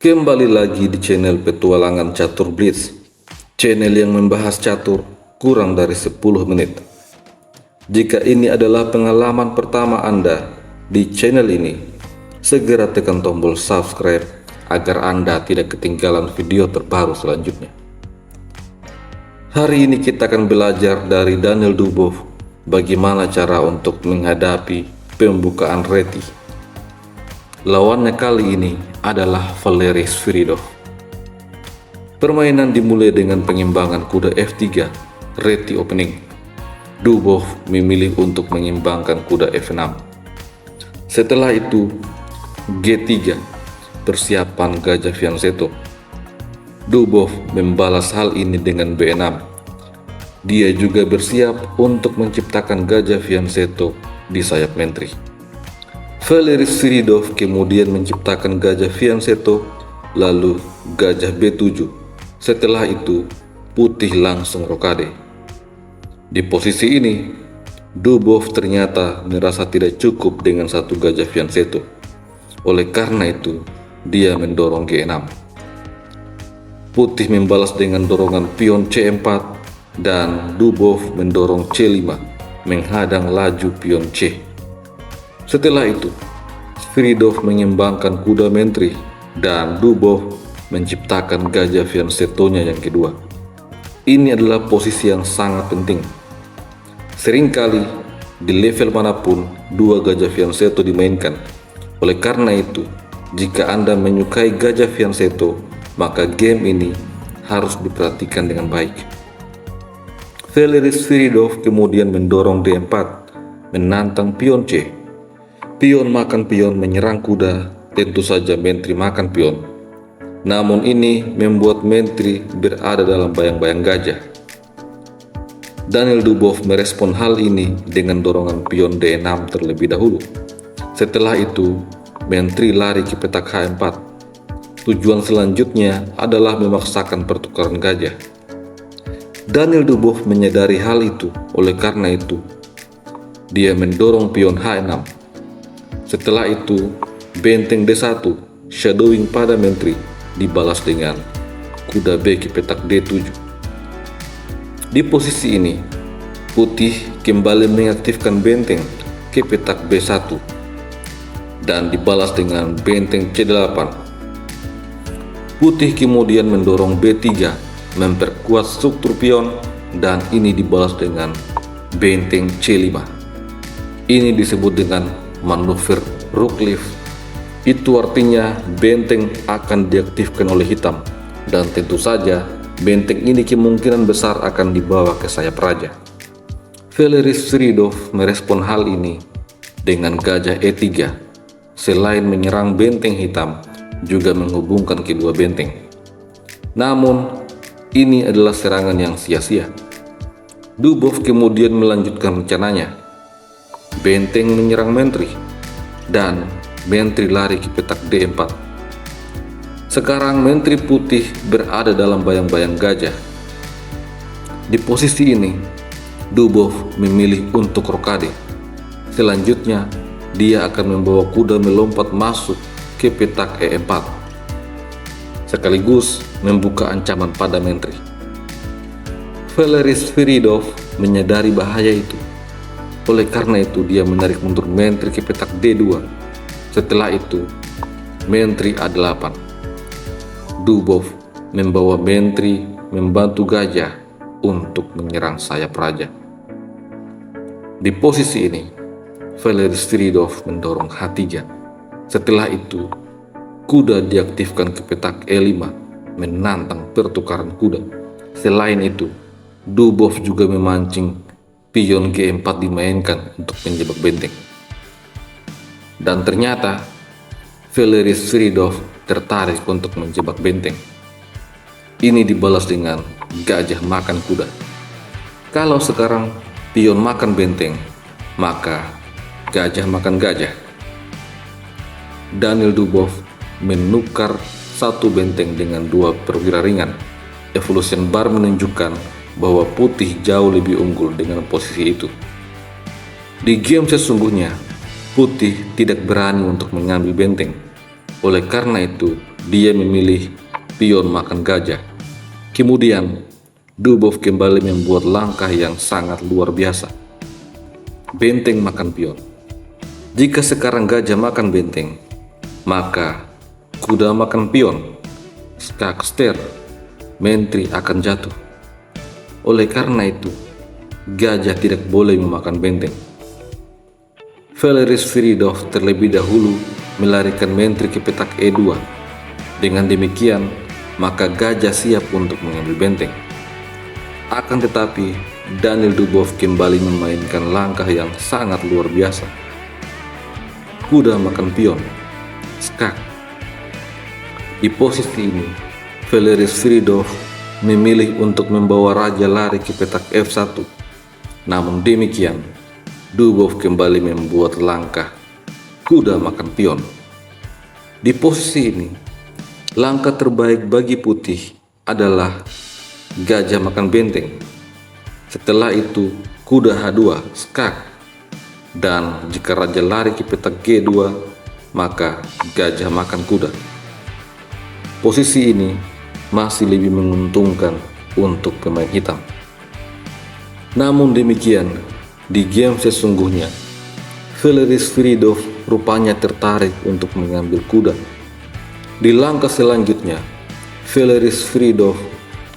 Kembali lagi di channel Petualangan Catur Blitz, channel yang membahas catur kurang dari 10 menit. Jika ini adalah pengalaman pertama Anda di channel ini, segera tekan tombol subscribe agar Anda tidak ketinggalan video terbaru selanjutnya. Hari ini kita akan belajar dari Daniel Dubov bagaimana cara untuk menghadapi pembukaan reti. Lawannya kali ini adalah Valery Sviridov. Permainan dimulai dengan pengimbangan kuda F3, reti opening. Dubov memilih untuk mengimbangkan kuda F6. Setelah itu, G3, persiapan gajah fianchetto. Dubov membalas hal ini dengan B6. Dia juga bersiap untuk menciptakan gajah fianchetto di sayap menteri. Valery Sviridov kemudian menciptakan gajah fianchetto, lalu gajah B7. Setelah itu, putih langsung rokade. Di posisi ini, Dubov ternyata merasa tidak cukup dengan satu gajah fianchetto. Oleh karena itu, dia mendorong G6. Putih membalas dengan dorongan pion C4 dan Dubov mendorong C5, menghadang laju pion C. Setelah itu, Sviridov mengimbangkan kuda menteri dan Dubov menciptakan gajah fianchetto-nya yang kedua. Ini adalah posisi yang sangat penting. Seringkali di level manapun dua gajah fianchetto dimainkan. Oleh karena itu, jika Anda menyukai gajah fianchetto, maka game ini harus diperhatikan dengan baik. Valery Sviridov kemudian mendorong D4, menantang pion C. Pion makan pion menyerang kuda, tentu saja menteri makan pion. Namun ini membuat menteri berada dalam bayang-bayang gajah. Daniel Dubov merespon hal ini dengan dorongan pion D6 terlebih dahulu. Setelah itu, menteri lari ke petak H4. Tujuan selanjutnya adalah memaksakan pertukaran gajah. Daniel Dubov menyadari hal itu, oleh karena itu, dia mendorong pion H6. Setelah itu, benteng D1, shadowing pada menteri, dibalas dengan kuda B ke petak D7. Di posisi ini, putih kembali mengaktifkan benteng ke petak B1 dan dibalas dengan benteng C8. Putih kemudian mendorong B3, memperkuat struktur pion, dan ini dibalas dengan benteng C5. Ini disebut dengan manuver Rookleaf. Itu artinya benteng akan diaktifkan oleh hitam, dan tentu saja benteng ini kemungkinan besar akan dibawa ke sayap raja. Valery Sviridov merespon hal ini dengan gajah E3. Selain menyerang benteng hitam, juga menghubungkan kedua benteng. Namun, ini adalah serangan yang sia-sia. Dubov kemudian melanjutkan rencananya. Benteng menyerang menteri, dan menteri lari ke petak D4. Sekarang menteri putih berada dalam bayang-bayang gajah. Di posisi ini, Dubov memilih untuk rokade. Selanjutnya, dia akan membawa kuda melompat masuk ke petak E4, sekaligus membuka ancaman pada menteri. Valery Sviridov menyadari bahaya itu. Oleh karena itu, dia menarik mundur menteri ke petak D2. Setelah itu, menteri A8. Dubov membawa menteri membantu gajah untuk menyerang sayap raja. Di posisi ini, Valery Sviridov mendorong H3. Setelah itu, kuda diaktifkan ke petak E5, menantang pertukaran kuda. Selain itu, Dubov juga memancing pion G4 dimainkan untuk menjebak benteng. Dan ternyata, Valery Sviridov tertarik untuk menjebak benteng. Ini dibalas dengan gajah makan kuda. Kalau sekarang pion makan benteng, maka gajah makan gajah. Daniel Dubov menukar satu benteng dengan dua perwira ringan. Evolution bar menunjukkan bahwa putih jauh lebih unggul dengan posisi itu. Di game sesungguhnya, putih tidak berani untuk mengambil benteng. Oleh karena itu, dia memilih pion makan gajah. Kemudian, Dubov kembali membuat langkah yang sangat luar biasa. Benteng makan pion. Jika sekarang gajah makan benteng, maka kuda makan pion. Skakster, menteri akan jatuh. Oleh karena itu, gajah tidak boleh memakan benteng. Valery Sviridov terlebih dahulu melarikan menteri ke petak E2. Dengan demikian, maka gajah siap untuk mengambil benteng. Akan tetapi, Daniel Dubov kembali memainkan langkah yang sangat luar biasa. Kuda makan pion, skak. Di posisi ini, Valery Sviridov memilih untuk membawa raja lari ke petak F1. Namun demikian, Dubov kembali membuat langkah kuda makan pion. Di posisi ini, langkah terbaik bagi putih adalah gajah makan benteng. Setelah itu, kuda H2, skak. Dan jika raja lari ke petak G2, maka gajah makan kuda. Posisi ini masih lebih menguntungkan untuk pemain hitam. Namun demikian, di game sesungguhnya, Valery Sviridov rupanya tertarik untuk mengambil kuda. Di langkah selanjutnya, Valery Sviridov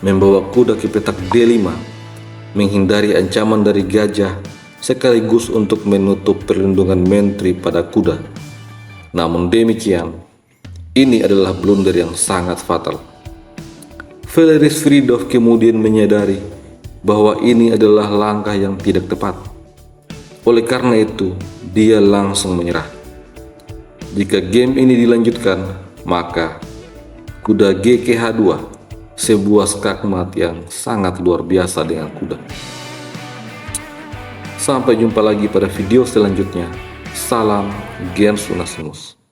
membawa kuda ke petak D5, menghindari ancaman dari gajah sekaligus untuk menutup perlindungan menteri pada kuda. Namun demikian, ini adalah blunder yang sangat fatal. Valery Sviridov kemudian menyadari bahwa ini adalah langkah yang tidak tepat. Oleh karena itu, dia langsung menyerah. Jika game ini dilanjutkan, maka kuda G ke H2, sebuah skakmat yang sangat luar biasa dengan kuda. Sampai jumpa lagi pada video selanjutnya. Salam Gens Onasimus.